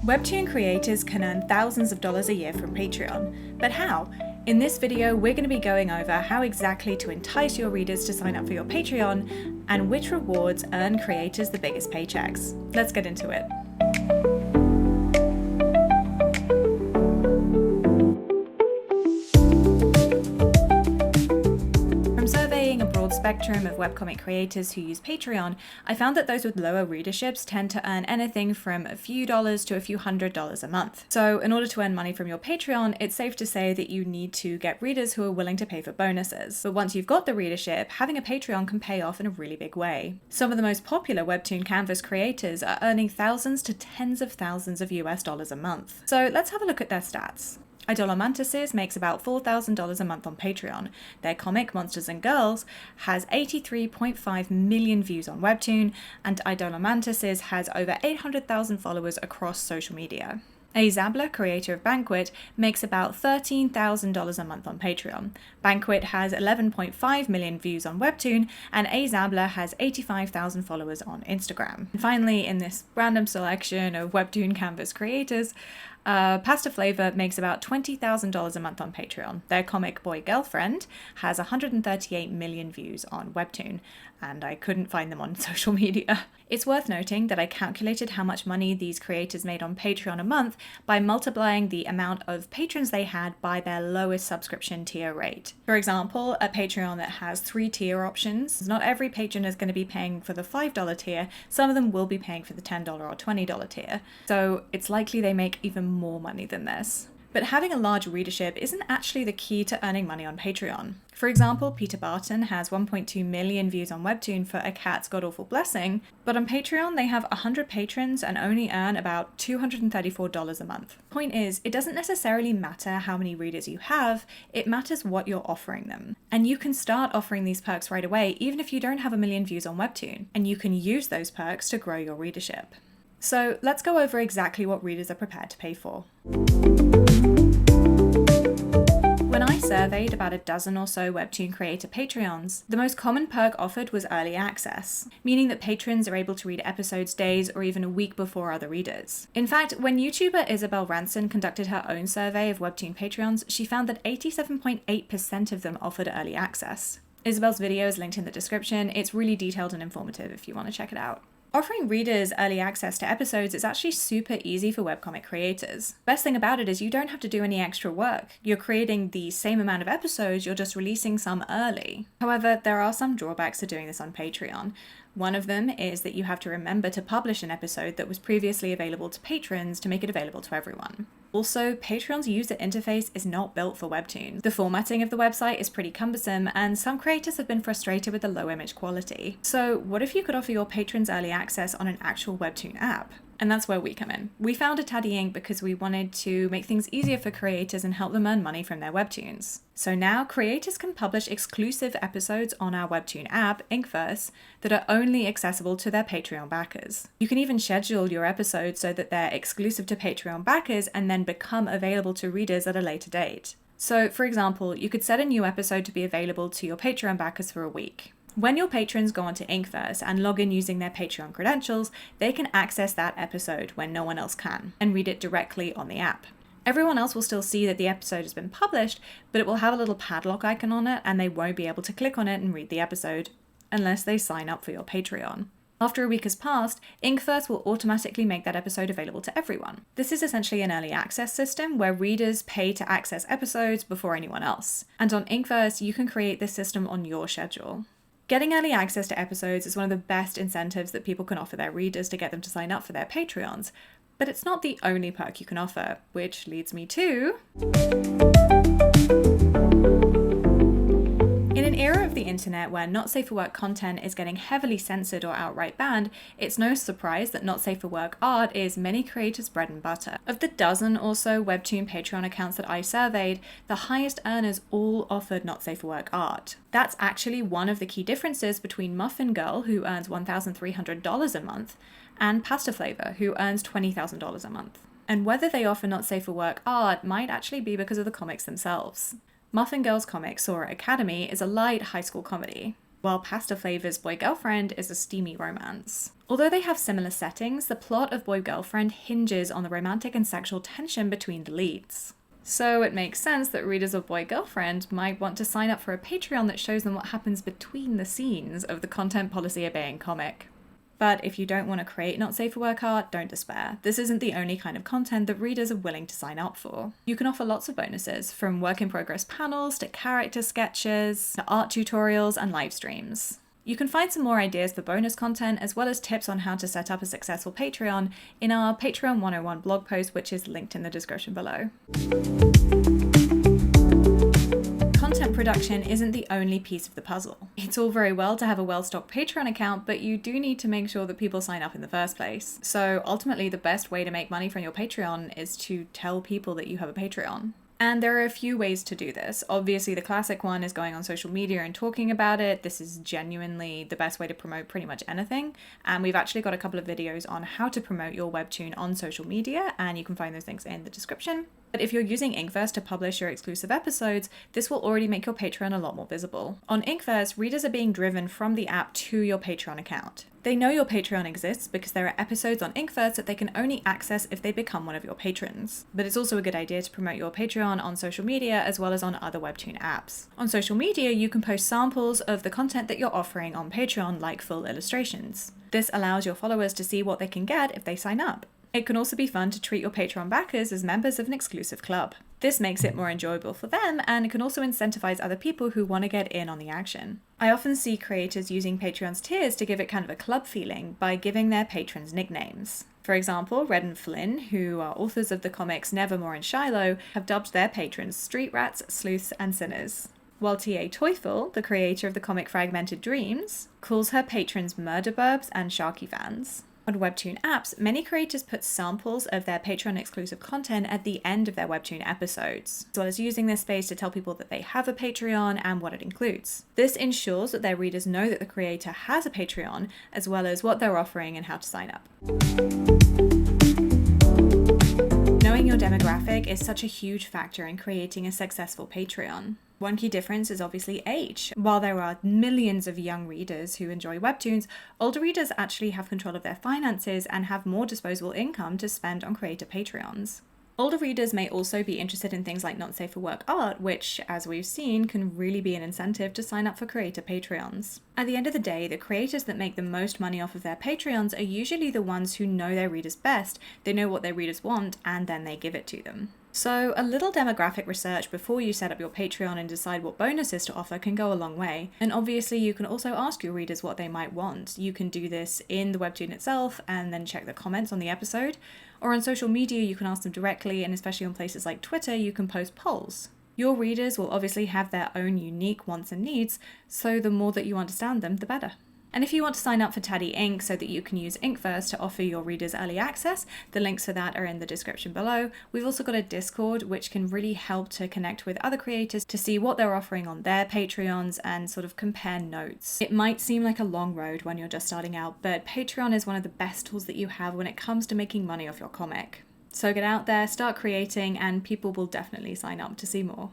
Webtoon creators can earn thousands of dollars a year from Patreon, but how? In this video, we're going to be going over how exactly to entice your readers to sign up for your Patreon and which rewards earn creators the biggest paychecks. Let's get into it. Spectrum of webcomic creators who use Patreon, I found that those with lower readerships tend to earn anything from a few dollars to a few $100s a month. So in order to earn money from your Patreon, it's safe to say that you need to get readers who are willing to pay for bonuses. But once you've got the readership, having a Patreon can pay off in a really big way. Some of the most popular Webtoon Canvas creators are earning thousands to tens of thousands of US dollars a month. So let's have a look at their stats. Idolamantises makes about $4,000 a month on Patreon. Their comic, Monsters and Girls, has 83.5 million views on Webtoon, and Idolamantises has over 800,000 followers across social media. A Zabla, creator of Banquet, makes about $13,000 a month on Patreon. Banquet has 11.5 million views on Webtoon, and A Zabla has 85,000 followers on Instagram. And finally, in this random selection of Webtoon Canvas creators, Pasta Flavor makes about $20,000 a month on Patreon. Their comic Boy Girlfriend has 138 million views on Webtoon, and I couldn't find them on social media. It's worth noting that I calculated how much money these creators made on Patreon a month by multiplying the amount of patrons they had by their lowest subscription tier rate. For example, a Patreon that has 3 tier options, not every patron is going to be paying for the $5 tier, some of them will be paying for the $10 or $20 tier. So it's likely they make even more money than this. But having a large readership isn't actually the key to earning money on Patreon. For example, Peter Barton has 1.2 million views on Webtoon for A Cat's God-Awful Blessing, but on Patreon they have 100 patrons and only earn about $234 a month. Point is, it doesn't necessarily matter how many readers you have, it matters what you're offering them. And you can start offering these perks right away even if you don't have a million views on Webtoon, and you can use those perks to grow your readership. So let's go over exactly what readers are prepared to pay for. When I surveyed about a dozen or so Webtoon creator Patreons, the most common perk offered was early access, meaning that patrons are able to read episodes days or even a week before other readers. In fact, when YouTuber Isabel Ranson conducted her own survey of Webtoon Patreons, she found that 87.8% of them offered early access. Isabel's video is linked in the description. It's really detailed and informative if you want to check it out. Offering readers early access to episodes is actually super easy for webcomic creators. Best thing about it is you don't have to do any extra work. You're creating the same amount of episodes, you're just releasing some early. However, there are some drawbacks to doing this on Patreon. One of them is that you have to remember to publish an episode that was previously available to patrons to make it available to everyone. Also, Patreon's user interface is not built for Webtoon. The formatting of the website is pretty cumbersome, and some creators have been frustrated with the low image quality. So what if you could offer your patrons early access on an actual Webtoon app? And that's where we come in. We founded Taddy Inc. because we wanted to make things easier for creators and help them earn money from their webtoons. So now creators can publish exclusive episodes on our Webtoon app, Inkverse, that are only accessible to their Patreon backers. You can even schedule your episodes so that they're exclusive to Patreon backers and then become available to readers at a later date. So, for example, you could set a new episode to be available to your Patreon backers for a week. When your patrons go onto Inkverse and log in using their Patreon credentials, they can access that episode when no one else can, and read it directly on the app. Everyone else will still see that the episode has been published, but it will have a little padlock icon on it, and they won't be able to click on it and read the episode, unless they sign up for your Patreon. After a week has passed, Inkverse will automatically make that episode available to everyone. This is essentially an early access system where readers pay to access episodes before anyone else. And on Inkverse, you can create this system on your schedule. Getting early access to episodes is one of the best incentives that people can offer their readers to get them to sign up for their Patreons, but it's not the only perk you can offer, which leads me to... In an era of the internet where not safe for work content is getting heavily censored or outright banned, it's no surprise that not safe for work art is many creators' bread and butter. Of the dozen or so Webtoon Patreon accounts that I surveyed, the highest earners all offered not safe for work art. That's actually one of the key differences between Muffin Girl, who earns $1,300 a month, and Pasta Flavor, who earns $20,000 a month. And whether they offer not safe for work art might actually be because of the comics themselves. Muffin Girl's comic, Sora Academy, is a light high school comedy. while Pasta Flavor's Boy Girlfriend is a steamy romance. Although they have similar settings, the plot of Boy Girlfriend hinges on the romantic and sexual tension between the leads. So it makes sense that readers of Boy Girlfriend might want to sign up for a Patreon that shows them what happens between the scenes of the content policy obeying comic. But if you don't want to create not safe for work art, don't despair. This isn't the only kind of content that readers are willing to sign up for. You can offer lots of bonuses, from work in progress panels to character sketches to art tutorials and live streams. You can find some more ideas for bonus content as well as tips on how to set up a successful Patreon in our Patreon 101 blog post, which is linked in the description below. Content production isn't the only piece of the puzzle. It's all very well to have a well-stocked Patreon account, but you do need to make sure that people sign up in the first place. So ultimately, the best way to make money from your Patreon is to tell people that you have a Patreon. And there are a few ways to do this. Obviously, the classic one is going on social media and talking about it. This is genuinely the best way to promote pretty much anything. And we've actually got a couple of videos on how to promote your webtoon on social media, and you can find those links in the description. But if you're using Inkverse to publish your exclusive episodes, this will already make your Patreon a lot more visible. On Inkverse, readers are being driven from the app to your Patreon account. They know your Patreon exists because there are episodes on Inkverse that they can only access if they become one of your patrons. But it's also a good idea to promote your Patreon on social media as well as on other webtoon apps. On social media, you can post samples of the content that you're offering on Patreon, like full illustrations. This allows your followers to see what they can get if they sign up. It can also be fun to treat your Patreon backers as members of an exclusive club. This makes it more enjoyable for them, and it can also incentivize other people who want to get in on the action. I often see creators using Patreon's tiers to give it kind of a club feeling by giving their patrons nicknames. For example, Red and Flynn, who are authors of the comics Nevermore and Shiloh, have dubbed their patrons Street Rats, Sleuths, and Sinners. While T.A. Teufel, the creator of the comic Fragmented Dreams, calls her patrons Murderburbs and Sharky fans. On webtoon apps, many creators put samples of their Patreon exclusive content at the end of their webtoon episodes, as well as using this space to tell people that they have a Patreon and what it includes. This ensures that their readers know that the creator has a Patreon, as well as what they're offering and how to sign up. Knowing your demographic is such a huge factor in creating a successful Patreon. One key difference is obviously age. While there are millions of young readers who enjoy webtoons, older readers actually have control of their finances and have more disposable income to spend on creator Patreons. Older readers may also be interested in things like not safe for work art, which, as we've seen, can really be an incentive to sign up for creator Patreons. At the end of the day, the creators that make the most money off of their Patreons are usually the ones who know their readers best, they know what their readers want, and then they give it to them. So a little demographic research before you set up your Patreon and decide what bonuses to offer can go a long way. And obviously you can also ask your readers what they might want. You can do this in the webtoon itself and then check the comments on the episode. Or on social media, you can ask them directly, and especially on places like Twitter, you can post polls. Your readers will obviously have their own unique wants and needs, so the more that you understand them, the better. And if you want to sign up for Taddy Ink so that you can use Inkverse to offer your readers early access, the links for that are in the description below. We've also got a Discord which can really help to connect with other creators to see what they're offering on their Patreons and sort of compare notes. It might seem like a long road when you're just starting out, but Patreon is one of the best tools that you have when it comes to making money off your comic. So get out there, start creating, and people will definitely sign up to see more.